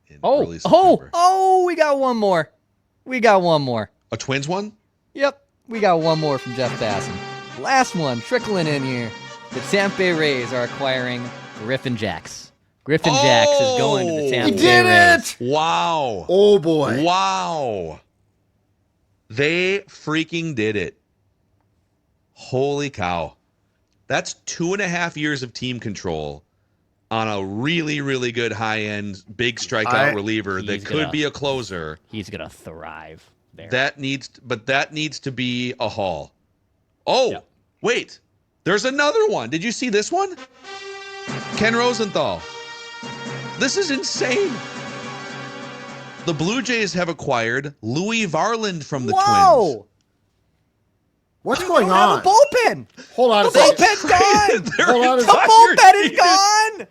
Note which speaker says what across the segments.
Speaker 1: in early September.
Speaker 2: We got one more.
Speaker 1: A Twins one?
Speaker 2: Yep, we got one more from Jeff Basson. Last one, trickling in here. The Tampa Bay Rays are acquiring Griffin Jax. Griffin Jax is going to the Tampa Bay Rays.
Speaker 1: Wow.
Speaker 3: Oh, boy.
Speaker 1: Wow. They freaking did it. Holy cow. That's 2.5 years of team control on a really, really good high-end, big strikeout reliever that could be a closer.
Speaker 2: He's going to thrive there.
Speaker 1: That needs to be a haul. Oh, wait. There's another one. Did you see this one? Ken Rosenthal. This is insane. The Blue Jays have acquired Louie Varland from the Twins.
Speaker 3: What's going on?
Speaker 2: The bullpen.
Speaker 3: Hold on a
Speaker 2: second. The bullpen's gone.
Speaker 3: Hold on a
Speaker 2: second. The bullpen is gone.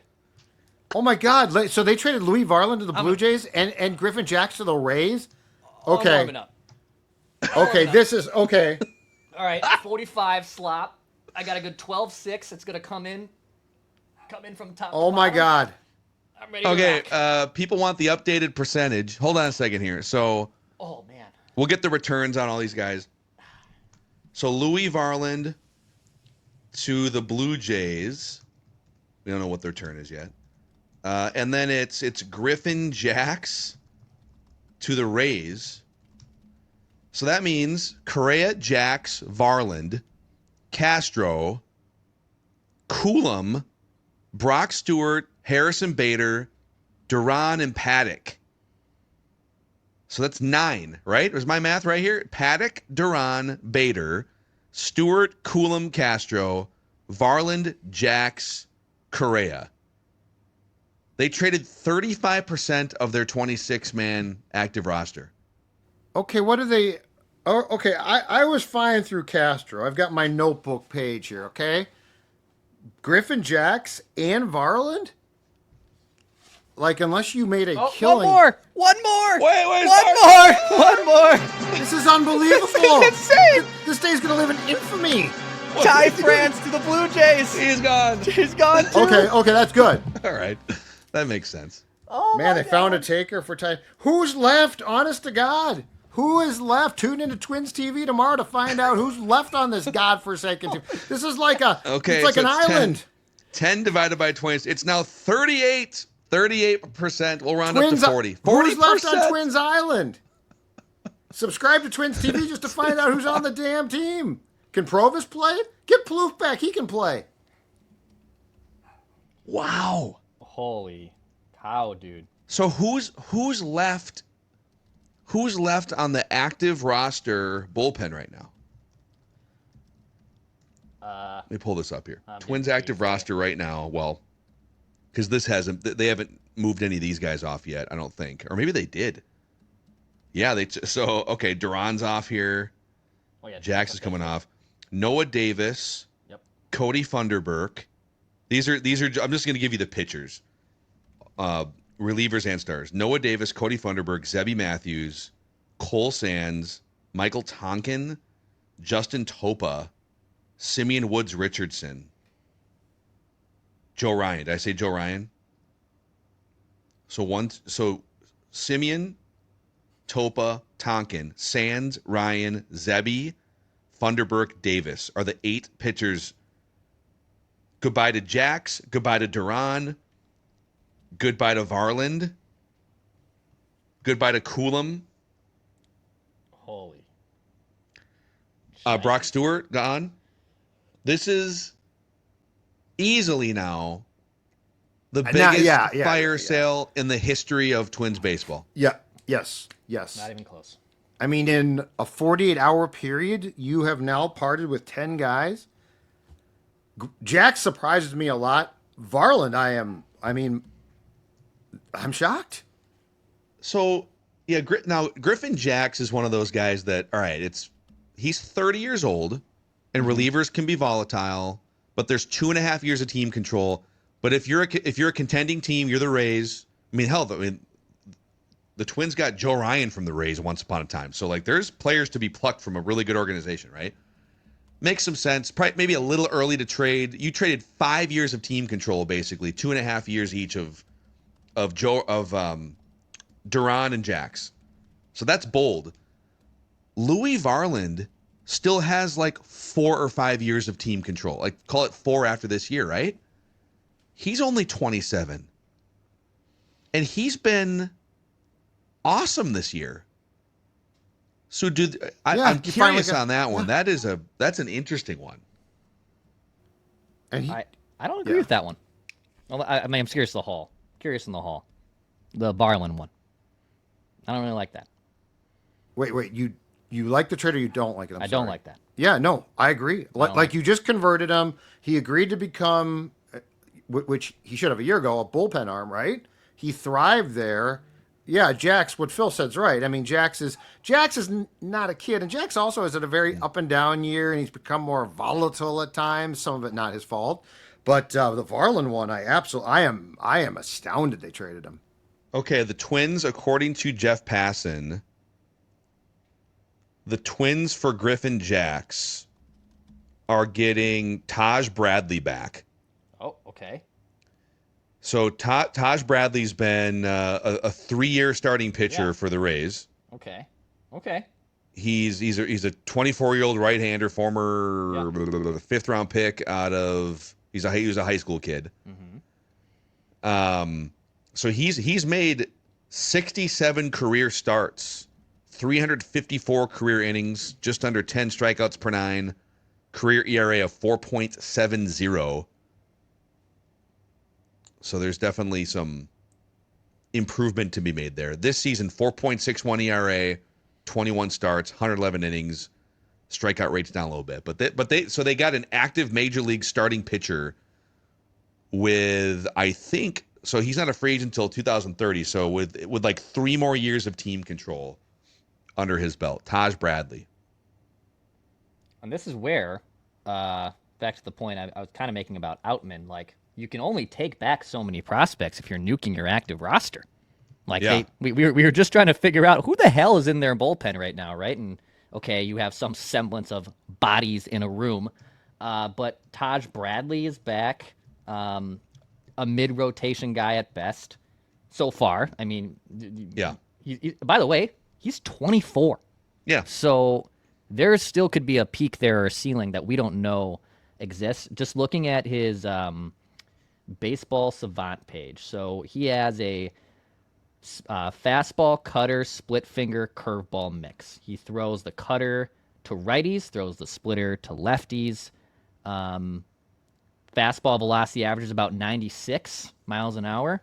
Speaker 3: Oh, my God. So they traded Louie Varland to the Blue Jays and Griffin Jax to the Rays? Okay. Okay, this is okay.
Speaker 2: All right, 45 slop. I got a good 12-6. It's going to come in from top.
Speaker 3: Oh, my God.
Speaker 2: I'm ready to rock.
Speaker 1: People want the updated percentage. Hold on a second here. So,
Speaker 2: man.
Speaker 1: We'll get the returns on all these guys. So, Louie Varland to the Blue Jays. We don't know what their turn is yet. And then it's Griffin Jax to the Rays. So that means Correa, Jax, Varland, Castro, Coulomb, Brock Stewart, Harrison Bader, Duran, and Paddock. So that's 9, right? Was my math right here? Paddock, Duran, Bader, Stewart, Coulomb, Castro, Varland, Jax, Correa. They traded 35% of their 26-man active roster.
Speaker 3: Okay, what are they? Oh, okay, I was flying through Castro. I've got my notebook page here, okay? Griffin Jax and Varland? Like, unless you made a killing.
Speaker 2: One more.
Speaker 1: Wait.
Speaker 2: One more.
Speaker 3: This is unbelievable.
Speaker 2: It's insane.
Speaker 3: This day's going to live in infamy.
Speaker 2: Ty France to the Blue Jays.
Speaker 1: He's gone.
Speaker 2: He's gone, too.
Speaker 3: Okay, that's good.
Speaker 1: All right. That makes sense.
Speaker 2: Oh,
Speaker 3: man, they found a taker for Ty. Who's left, honest to God? Who is left? Tune into Twins TV tomorrow to find out who's left on this godforsaken team. This is like it's like an island.
Speaker 1: 10 divided by 20. It's now 38. 38%. We'll round
Speaker 3: Twins,
Speaker 1: up to 40. 40%.
Speaker 3: Who's left on Twins Island? Subscribe to Twins TV just to find out who's on the damn team. Can Provis play? Get Plouffe back. He can play.
Speaker 1: Wow.
Speaker 2: Holy cow, dude.
Speaker 1: So who's left? Who's left on the active roster bullpen right now? Let me pull this up here. Twins active roster right now. Well, because they haven't moved any of these guys off yet, I don't think. Or maybe they did. Yeah, okay, Duran's off here.
Speaker 2: Oh, yeah,
Speaker 1: Jax is coming off. Noah Davis.
Speaker 2: Yep.
Speaker 1: Cody Funderburk. These are I'm just going to give you the pitchers. Relievers and stars. Noah Davis, Cody Funderburk, Zebby Matthews, Cole Sands, Michael Tonkin, Justin Topa, Simeon Woods Richardson, Joe Ryan. Did I say Joe Ryan? So Simeon, Topa, Tonkin, Sands, Ryan, Zebby, Funderburk, Davis are the 8 pitchers. Goodbye to Jax, goodbye to Duran, goodbye to Varland, goodbye to Coulomb.
Speaker 2: Holy.
Speaker 1: Brock Stewart gone. This is easily now the biggest fire sale in the history of Twins baseball.
Speaker 3: Yeah. Yes.
Speaker 2: Not even close.
Speaker 3: I mean, in a 48-hour period, you have now parted with 10 guys. Jack surprises me a lot. Varland, I'm shocked.
Speaker 1: So, yeah, now Griffin Jax is one of those guys that, all right, he's 30 years old, and relievers can be volatile, but there's 2.5 years of team control. But if you're a contending team, you're the Rays. I mean, hell, the Twins got Joe Ryan from the Rays once upon a time. So, like, there's players to be plucked from a really good organization, right? Makes some sense. Probably maybe a little early to trade. You traded 5 years of team control, basically 2.5 years each of Duran and Jax. So that's bold. Louie Varland still has like 4 or 5 years of team control. Like, call it 4 after this year, right? He's only 27. And he's been awesome this year. So I'm curious on that one.
Speaker 3: Yeah.
Speaker 1: That's an interesting one.
Speaker 3: And
Speaker 2: I don't agree with that one. Well, I mean, I'm curious the Hall. Curious in the Hall. The Varland one. I don't really like that.
Speaker 3: wait, you like the trade or you don't like it?
Speaker 2: I don't like that.
Speaker 3: Yeah, no, I agree. Like
Speaker 2: it.
Speaker 3: you just converted him. He agreed to become, which he should have a year ago, a bullpen arm, right? He thrived there. Yeah, Jax, what Phil said's right. I mean, Jax is not a kid, and Jax also has had a very up and down year, and he's become more volatile at times. Some of it not his fault, but the Varland one, I am astounded they traded him.
Speaker 1: Okay, the Twins, according to Jeff Passan, the Twins for Griffin Jax are getting Taj Bradley back.
Speaker 2: Oh, okay.
Speaker 1: So Taj Bradley's been a 3-year starting pitcher for the Rays.
Speaker 2: Okay.
Speaker 1: He's a 24-year-old right-hander, former 5th-round pick out of he was a high school kid.
Speaker 2: Mm-hmm.
Speaker 1: So he's made 67 career starts, 354 career innings, just under 10 strikeouts per 9, career ERA of 4.70. So there's definitely some improvement to be made there. This season, 4.61 ERA, 21 starts, 111 innings, strikeout rate's down a little bit. But they got an active major league starting pitcher with, I think, so he's not a free agent until 2030. So with like 3 more years of team control under his belt, Taj Bradley.
Speaker 2: And this is where, back to the point I was kind of making about Outman, like, you can only take back so many prospects if you're nuking your active roster. Like, we were just trying to figure out who the hell is in their bullpen right now, right? And, okay, you have some semblance of bodies in a room, but Taj Bradley is back, a mid-rotation guy at best so far. I mean, by the way, he's 24.
Speaker 1: Yeah.
Speaker 2: So there still could be a peak there or a ceiling that we don't know exists. Just looking at his baseball savant page. So he has a fastball, cutter, split finger, curveball mix. He throws the cutter to righties, throws the splitter to lefties. Fastball velocity average is about 96 miles an hour.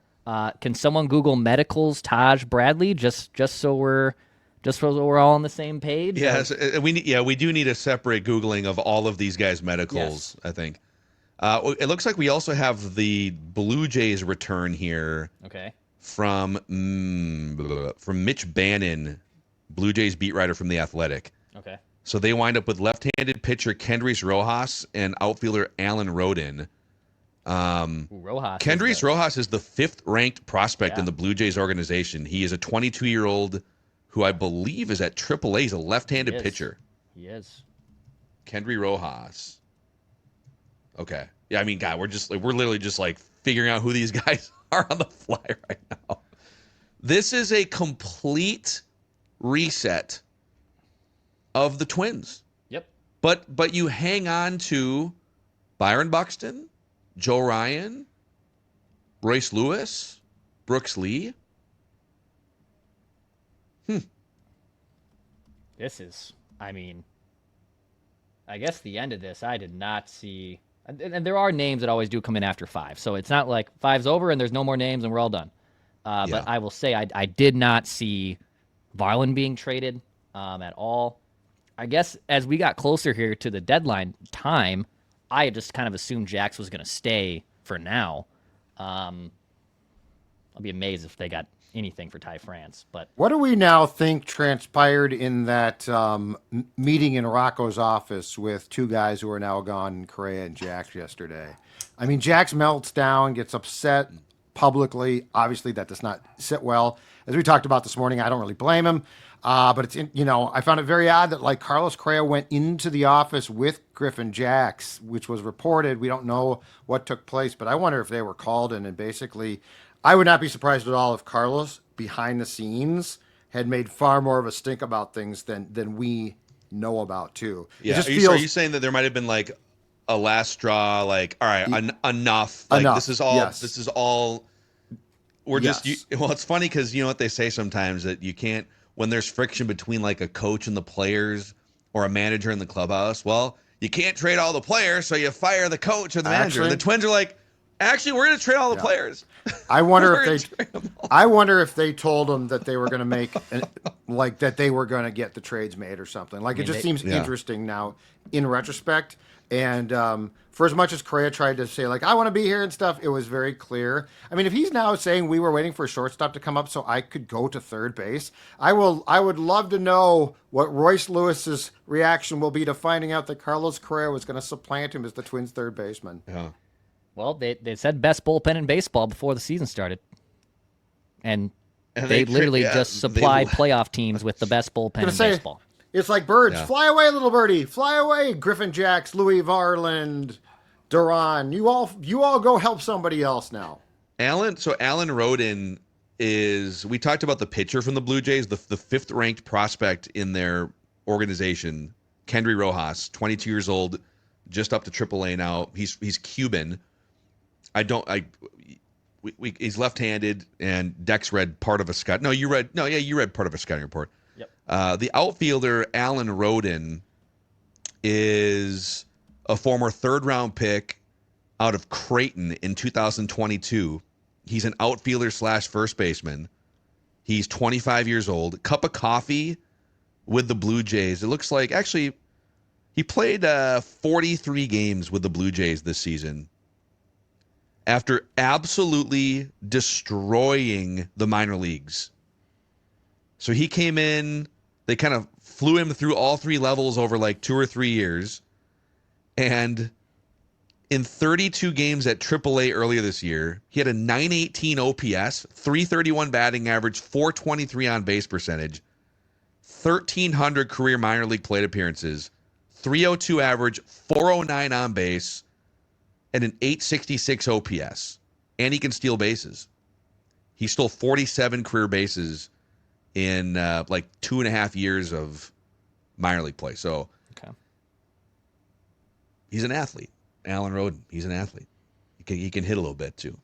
Speaker 2: Can someone Google medicals Taj Bradley just so we're all on the same page?
Speaker 1: Yes, we do need a separate Googling of all of these guys' medicals, I think. It looks like we also have the Blue Jays return here.
Speaker 2: Okay.
Speaker 1: From Mitch Bannon, Blue Jays beat writer from The Athletic.
Speaker 2: Okay.
Speaker 1: So they wind up with left-handed pitcher Kendrys Rojas and outfielder Alan Rodin.
Speaker 2: Rojas.
Speaker 1: Kendrys Rojas is the 5th-ranked prospect in the Blue Jays organization. He is a 22-year-old who I believe is at AAA. He's a left-handed pitcher.
Speaker 2: He is.
Speaker 1: Kendry Rojas. Okay. Yeah, I mean, God, we're literally just like figuring out who these guys are on the fly right now. This is a complete reset of the Twins.
Speaker 2: Yep.
Speaker 1: But you hang on to Byron Buxton, Joe Ryan, Royce Lewis, Brooks Lee.
Speaker 2: This is, I mean, I guess the end of this, I did not see. And there are names that always do come in after 5. So it's not like 5's over and there's no more names and we're all done. But I will say I did not see Varland being traded at all. I guess as we got closer here to the deadline time, I just kind of assumed Jax was going to stay for now. I'll be amazed if they got anything for Ty France. But
Speaker 3: what do we now think transpired in that meeting in Rocco's office with 2 guys who are now gone, Correa and Jax, yesterday? I mean, Jax melts down, gets upset publicly. Obviously, that does not sit well. As we talked about this morning, I don't really blame him. But it's I found it very odd that like Carlos Correa went into the office with Griffin Jax, which was reported. We don't know what took place, but I wonder if they were called in and basically I would not be surprised at all if Carlos, behind the scenes, had made far more of a stink about things than we know about too.
Speaker 1: Yeah.
Speaker 3: It just
Speaker 1: Are you
Speaker 3: feels
Speaker 1: saying that there might have been like a last straw, like, all right, enough. Like
Speaker 3: enough.
Speaker 1: this is all.
Speaker 3: Yes.
Speaker 1: This is all. We're
Speaker 3: Yes.
Speaker 1: just. Well, it's funny because you know what they say sometimes that you can't when there's friction between like a coach and the players or a manager in the clubhouse. Well, you can't trade all the players, so you fire the coach or the manager.
Speaker 3: Actually-
Speaker 1: The Twins are like, actually, we're going to trade all the players.
Speaker 3: I wonder
Speaker 1: We're
Speaker 3: if
Speaker 1: gonna
Speaker 3: they.
Speaker 1: trade them all.
Speaker 3: I wonder if they told them that they were going to make, like that they were going to get the trades made or something. Like it just seems interesting now in retrospect. And for as much as Correa tried to say like I want to be here and stuff, it was very clear. I mean, if he's now saying we were waiting for a shortstop to come up so I could go to third base, I would love to know what Royce Lewis's reaction will be to finding out that Carlos Correa was going to supplant him as the Twins' third baseman.
Speaker 1: Yeah.
Speaker 2: Well, they said best bullpen in baseball before the season started. And they literally just supplied playoff teams with the best bullpen in baseball.
Speaker 3: It's like birds.
Speaker 1: Yeah.
Speaker 3: Fly away, little birdie. Fly away. Griffin Jacks, Louie Varland, Duran. You all go help somebody else now.
Speaker 1: Alan Rodin is, we talked about the pitcher from the Blue Jays, the fifth ranked prospect in their organization, Kendry Rojas, 22 years old, just up to AAA now. He's Cuban. He's left-handed, and Dex read part of a scout. You read part of a scouting report.
Speaker 2: Yep.
Speaker 1: The outfielder, Alan Rodin, is a former third-round pick out of Creighton in 2022. He's an outfielder / first baseman. He's 25 years old. Cup of coffee with the Blue Jays. It looks like, actually, he played 43 games with the Blue Jays this season after absolutely destroying the minor leagues. So he came in, they kind of flew him through all three levels over like 2 or 3 years. And in 32 games at AAA earlier this year, he had a 918 OPS, 331 batting average, 423 on base percentage, 1,300 career minor league plate appearances, 302 average, 409 on base, and an 866 OPS. And he can steal bases. He stole 47 career bases in like 2.5 years of minor league play. So he's an athlete. Alan Rodin, he's an athlete. He can hit a little bit too.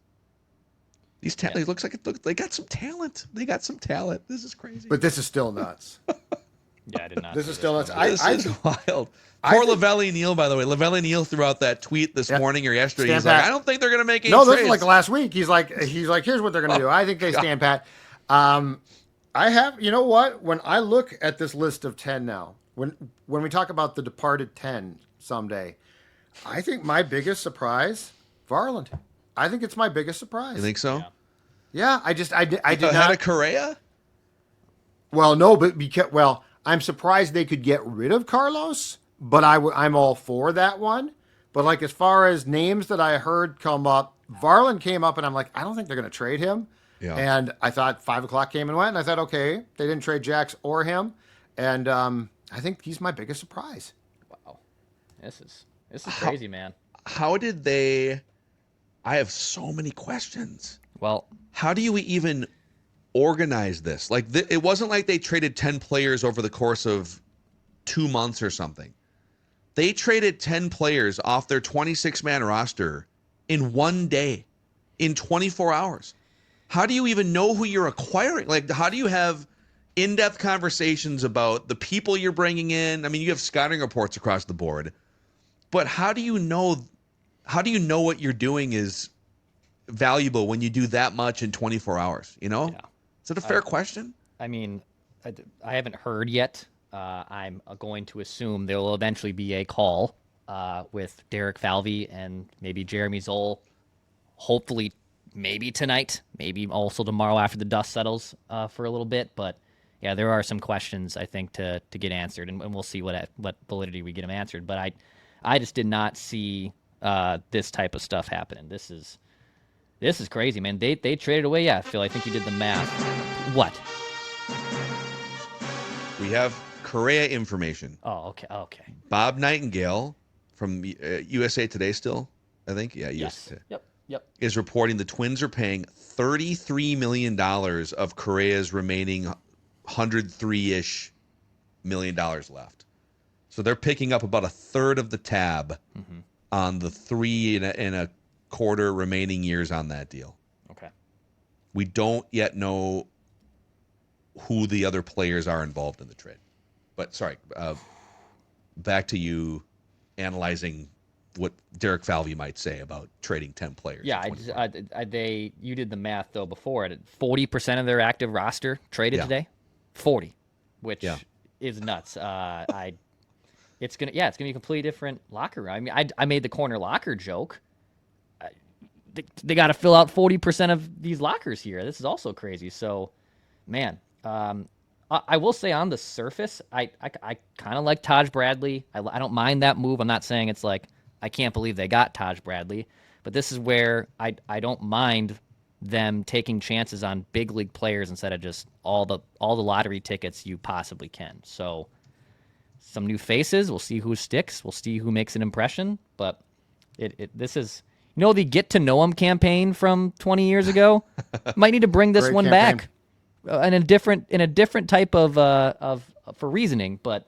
Speaker 1: These it looks like they got some talent. They got some talent. This is crazy.
Speaker 3: But this is still nuts.
Speaker 2: Yeah, I did not.
Speaker 3: This is still nuts.
Speaker 1: This is wild. Poor Lavelli Neal, by the way. Lavelli Neal threw out that tweet this morning or yesterday. He's like, I don't think they're going to make any trades.
Speaker 3: this was like last week. He's like, here's what they're going to do. I think they stand pat. I have, you know what? When I look at this list of 10 now, when we talk about the departed 10 someday, I think my biggest surprise, Varland. I think it's my biggest surprise.
Speaker 1: You think so?
Speaker 3: Yeah, I did
Speaker 1: Had
Speaker 3: not.
Speaker 1: a Correa?
Speaker 3: Well, no, but I'm surprised they could get rid of Carlos, but I'm all for that one. But like as far as names that I heard come up, Varland came up, and I'm like, I don't think they're going to trade him.
Speaker 1: Yeah.
Speaker 3: And I thought 5 o'clock came and went, and I thought, okay, they didn't trade Jax or him, and I think he's my biggest surprise.
Speaker 2: Wow, this is crazy, man.
Speaker 1: How did they? I have so many questions.
Speaker 2: Well,
Speaker 1: how do you even organize this? Like, it wasn't like they traded 10 players over the course of 2 months or something. They traded 10 players off their 26-man roster in 1 day, in 24 hours. How do you even know who you're acquiring? Like, how do you have in-depth conversations about the people you're bringing in? I mean, you have scouting reports across the board, but how do you know what you're doing is valuable when you do that much in 24 hours? You know, is that a fair question?
Speaker 2: I mean, I haven't heard yet. I'm going to assume there will eventually be a call with Derek Falvey and maybe Jeremy Zoll. Hopefully, maybe tonight, maybe also tomorrow after the dust settles for a little bit. But yeah, there are some questions I think to get answered, and we'll see what validity we get them answered. But I just did not see this type of stuff happening. This is crazy, man. They traded away. Yeah, Phil, I think you did the math. What?
Speaker 1: We have Correa information.
Speaker 2: Oh, okay.
Speaker 1: Bob Nightingale from USA Today still, I think. Yeah,
Speaker 2: Yes.
Speaker 1: USA Today.
Speaker 2: Yep. Yep.
Speaker 1: is reporting the Twins are paying $33 million of Correa's remaining 103-ish million dollars left. So they're picking up about a third of the tab on the 3.25 remaining years on that deal.
Speaker 2: Okay.
Speaker 1: We don't yet know who the other players are involved in the trade. But sorry, back to you analyzing what Derek Falvey might say about trading 10 players.
Speaker 2: Yeah, you did the math though before it. 40% of their active roster traded today. 40, which is nuts. It's gonna be a completely different locker room. I mean, I made the corner locker joke. They got to fill out 40% of these lockers here. This is also crazy. So, man, I will say on the surface, I kind of like Taj Bradley. I don't mind that move. I'm not saying it's like I can't believe they got Taj Bradley, but this is where I don't mind them taking chances on big league players instead of just all the lottery tickets you possibly can. So some new faces. We'll see who sticks. We'll see who makes an impression. But this is, the get to know him campaign from 20 years ago. Might need to bring this one back in a different type of for reasoning. But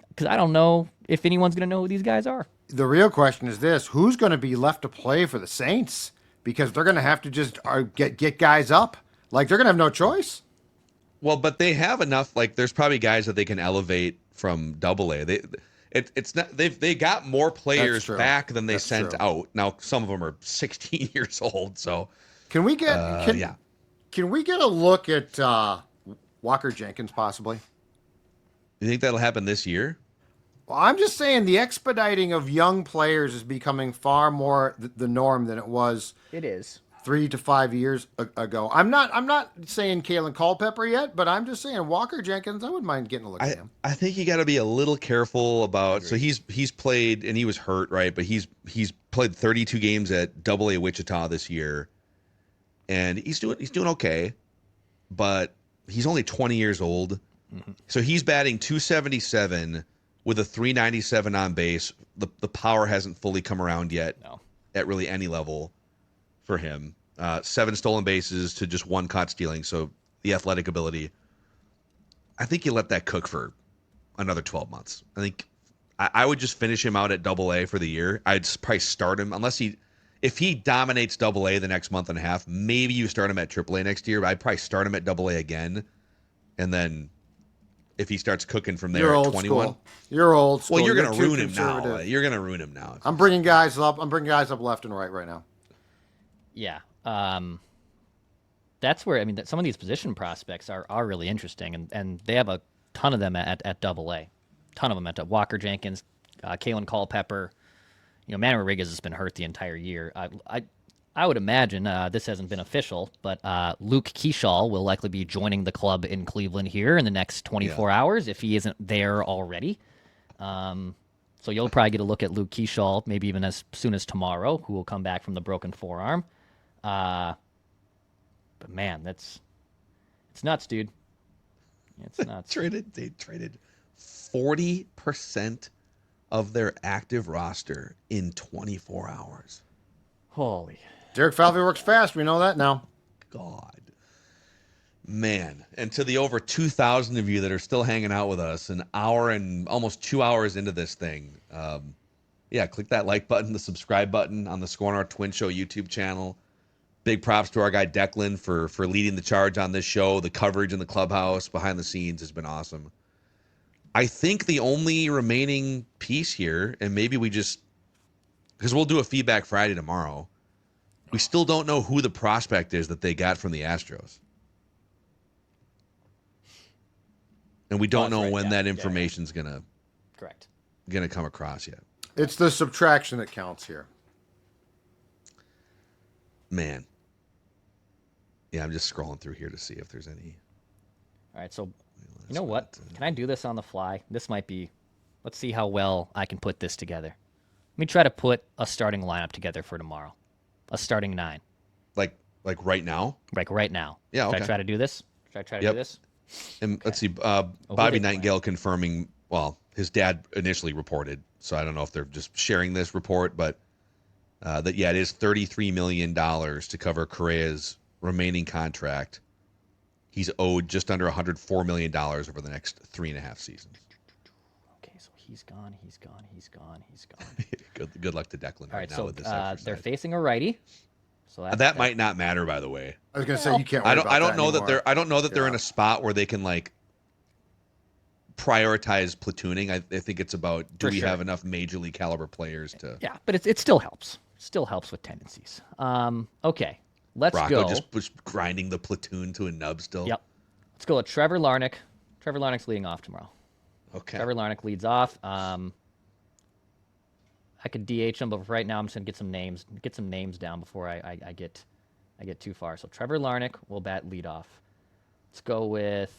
Speaker 2: because I don't know if anyone's going to know who these guys are.
Speaker 3: The real question is this: who's going to be left to play for the Saints? Because they're going to have to just get guys up. Like, they're going to have no choice.
Speaker 1: Well, but they have enough. Like, there's probably guys that they can elevate from Double-A. They got more players back than they sent out. Now, some of them are 16 years old. So,
Speaker 3: can we get can we get a look at Walker Jenkins possibly?
Speaker 1: You think that'll happen this year?
Speaker 3: Well, I'm just saying the expediting of young players is becoming far more the norm than it was.
Speaker 2: It is
Speaker 3: 3 to 5 years ago. I'm not saying Kalen Culpepper yet, but I'm just saying Walker Jenkins. I wouldn't mind getting a look at him.
Speaker 1: I think you got to be a little careful about. So he's played, and he was hurt, right? But he's played 32 games at Double-A Wichita this year, and he's doing okay, but he's only 20 years old, so he's batting .277 with a .397 on base. The power hasn't fully come around yet at really any level for him. 7 stolen bases to just 1 caught stealing. So the athletic ability, I think you let that cook for another 12 months. I think I would just finish him out at Double-A for the year. I'd probably start him if he dominates Double-A the next month and a half, maybe you start him at Triple-A next year, but I'd probably start him at Double-A again. And then if he starts cooking from there at 21.
Speaker 3: You're old school.
Speaker 1: Well, you're going to ruin him now. You're going to ruin him now.
Speaker 3: I'm bringing guys up left and right now.
Speaker 2: Yeah. That's where, some of these position prospects are really interesting, and they have a ton of them at Double-A. Ton of them at Walker Jenkins, Kalen Culpepper. Manny Rodriguez has been hurt the entire year. I would imagine, this hasn't been official, but Luke Keyshaw will likely be joining the club in Cleveland here in the next 24 hours if he isn't there already. So you'll probably get a look at Luke Keyshaw maybe even as soon as tomorrow, who will come back from the broken forearm. But man, it's nuts, dude. It's nuts.
Speaker 1: They traded 40% of their active roster in 24 hours.
Speaker 2: Holy.
Speaker 3: Derek Falvey works fast. We know that now.
Speaker 1: God. Man. And to the over 2,000 of you that are still hanging out with us, an hour and almost 2 hours into this thing, click that like button, the subscribe button on the SKOR North Twins Show YouTube channel. Big props to our guy Declan for leading the charge on this show. The coverage in the clubhouse, behind the scenes, has been awesome. I think the only remaining piece here, and maybe because we'll do a feedback Friday tomorrow, we still don't know who the prospect is that they got from the Astros. And we don't know when that information's gonna come across yet.
Speaker 3: It's the subtraction that counts here.
Speaker 1: Man. Yeah, I'm just scrolling through here to see if there's any.
Speaker 2: All right, so you know what? Can I do this on the fly? This might be. Let's see how well I can put this together. Let me try to put a starting lineup together for tomorrow. A starting 9.
Speaker 1: Like right now?
Speaker 2: Like right now.
Speaker 1: Yeah, okay.
Speaker 2: Should I try to do this? Should I try to do this?
Speaker 1: And let's see. Bobby Nightingale confirming. Well, his dad initially reported, so I don't know if they're just sharing this report, but That it is $33 million to cover Correa's remaining contract. He's owed just under $104 million over the next 3.5 seasons.
Speaker 2: Okay, so he's gone.
Speaker 1: Good luck to Declan
Speaker 2: All right,
Speaker 1: now
Speaker 2: so
Speaker 1: with this exercise.
Speaker 2: they're facing a righty. So
Speaker 1: that might not matter, by the way.
Speaker 3: I was gonna say you can't. Worry
Speaker 1: I don't know
Speaker 3: anymore.
Speaker 1: that they're in a spot where they can like prioritize platooning. I think it's about do we have enough major league caliber players to.
Speaker 2: Yeah, but it still helps. Still helps with tendencies. Okay, let's
Speaker 1: Rocco
Speaker 2: go.
Speaker 1: just grinding the platoon to a nub still.
Speaker 2: Yep. Let's go with Trevor Larnach. Trevor Larnach's leading off tomorrow.
Speaker 1: Okay.
Speaker 2: Trevor Larnach leads off. I could DH him, but right now I'm just gonna get some names down before I get too far. So Trevor Larnach will bat leadoff. Let's go with.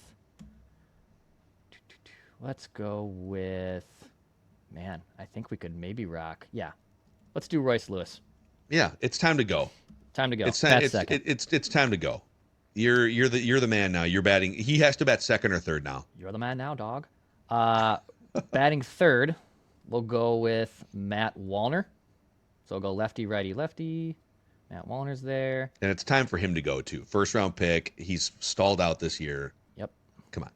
Speaker 2: Man, I think we could maybe rock. Yeah, let's do Royce Lewis.
Speaker 1: Yeah, it's time to go.
Speaker 2: It's
Speaker 1: time to go. You're the man now. You're batting. He has to bat second or third now.
Speaker 2: You're the man now, dog. Batting third, we'll go with Matt Wallner. So we'll go lefty, righty, lefty. Matt Wallner's there.
Speaker 1: And it's time for him to go too. First round pick. He's stalled out this year.
Speaker 2: Yep.
Speaker 1: Come on.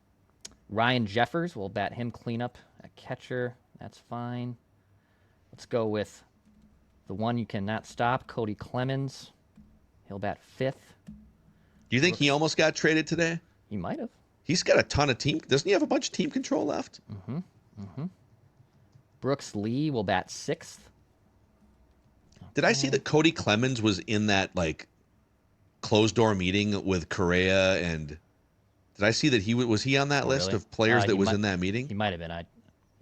Speaker 2: Ryan Jeffers, we'll bat him cleanup at catcher. That's fine. Let's go with the one you cannot stop, Cody Clemens. He'll bat fifth.
Speaker 1: Do you think he almost got traded today?
Speaker 2: He might have.
Speaker 1: He's got a ton of team. Doesn't he have a bunch of team control left?
Speaker 2: Brooks Lee will bat sixth.
Speaker 1: Did I see that Cody Clemens was in that like closed door meeting with Correa? And did I see that was he on that list
Speaker 2: really?
Speaker 1: of players that was in that meeting?
Speaker 2: He might have been. I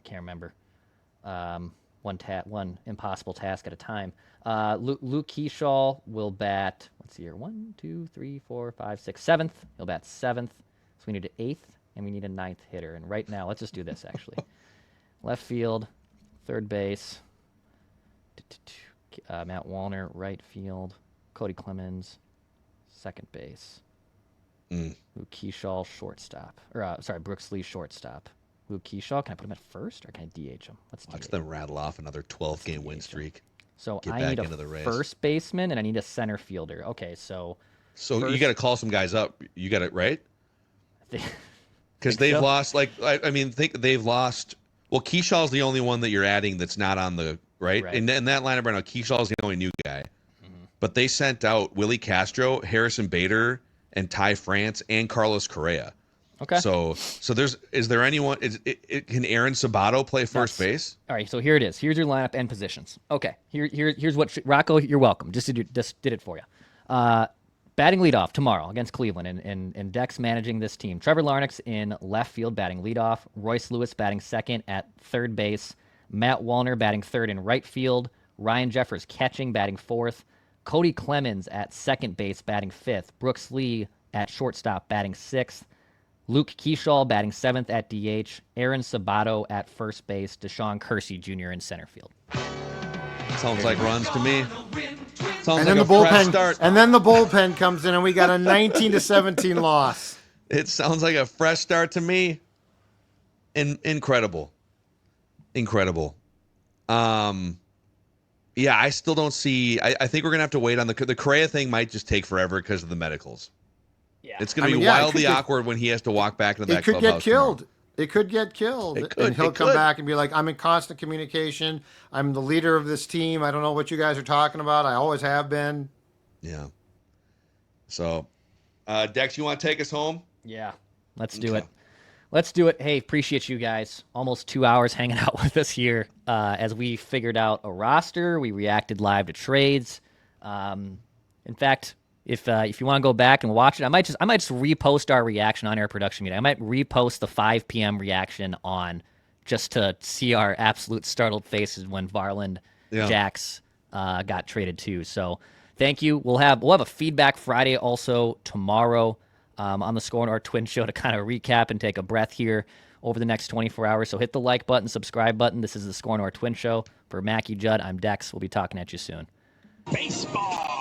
Speaker 2: can't remember. One impossible task at a time. Luke Keyshaw will bat. Let's see here. 1, 2, 3, 4, 5, 6, 7th. He'll bat 7th. So we need an 8th and we need a 9th hitter. And right now, let's just do this actually. Left field, third base. Matt Wallner, right field. Cody Clemens, second base. Luke Keyshaw, shortstop. Brooks Lee, shortstop. Luke Keyshaw, can I put him at first or can I DH him? Let's
Speaker 1: Watch them rattle off another 12-game win streak.
Speaker 2: So I need a first baseman and I need a center fielder. Okay, so
Speaker 1: you got to call some guys up. You got it right? Because they've lost. Like think they've lost. Well, Keyshaw's the only one that you're adding that's not on the right. In that lineup right now, Keyshaw's the only new guy. But they sent out Willie Castro, Harrison Bader, and Ty France and Carlos Correa.
Speaker 2: Okay.
Speaker 1: So is there anyone? Can Aaron Sabato play first base?
Speaker 2: All right. So here it is. Here's your lineup and positions. Okay. Here's what Rocco. You're welcome. Just did it for you. Batting leadoff tomorrow against Cleveland, and Dex managing this team. Trevor Larnach's in left field batting leadoff. Royce Lewis batting second at third base. Matt Wallner batting third in right field. Ryan Jeffers catching, batting fourth. Cody Clemens at second base batting fifth. Brooks Lee at shortstop batting sixth. Luke Keyshaw batting seventh at DH. Aaron Sabato at first base. Deshaun Kersey Jr. in center field.
Speaker 1: Sounds like runs to me. Sounds
Speaker 3: and
Speaker 1: like
Speaker 3: then
Speaker 1: a fresh start.
Speaker 3: And then the bullpen comes in, and we got a 19-17 loss.
Speaker 1: It sounds like a fresh start to me. Incredible. Yeah, I still don't see. I think we're gonna have to wait on the Correa thing. Might just take forever because of the medicals.
Speaker 2: Yeah,
Speaker 1: it's gonna be wildly awkward when he has to walk back into that clubhouse.
Speaker 3: It could get killed. It could get killed. And he'll come back and be like, I'm in constant communication. I'm the leader of this team. I don't know what you guys are talking about. I always have been.
Speaker 1: Yeah. So, Dex, you want to take us home?
Speaker 2: Yeah. Let's do it. Let's do it. Hey, appreciate you guys. Almost 2 hours hanging out with us here as we figured out a roster. We reacted live to trades. In fact, if you want to go back and watch it, I might just repost our reaction on Air Production Media. I might repost the 5 p.m. reaction on just to see our absolute startled faces when Varland Jax got traded too. So thank you. We'll have a feedback Friday also tomorrow on the SKOR North Twins Show to kind of recap and take a breath here over the next 24 hours. So hit the like button, subscribe button. This is the SKOR North Twins Show. For Mackie Judd, I'm Dex. We'll be talking at you soon.
Speaker 4: Baseball.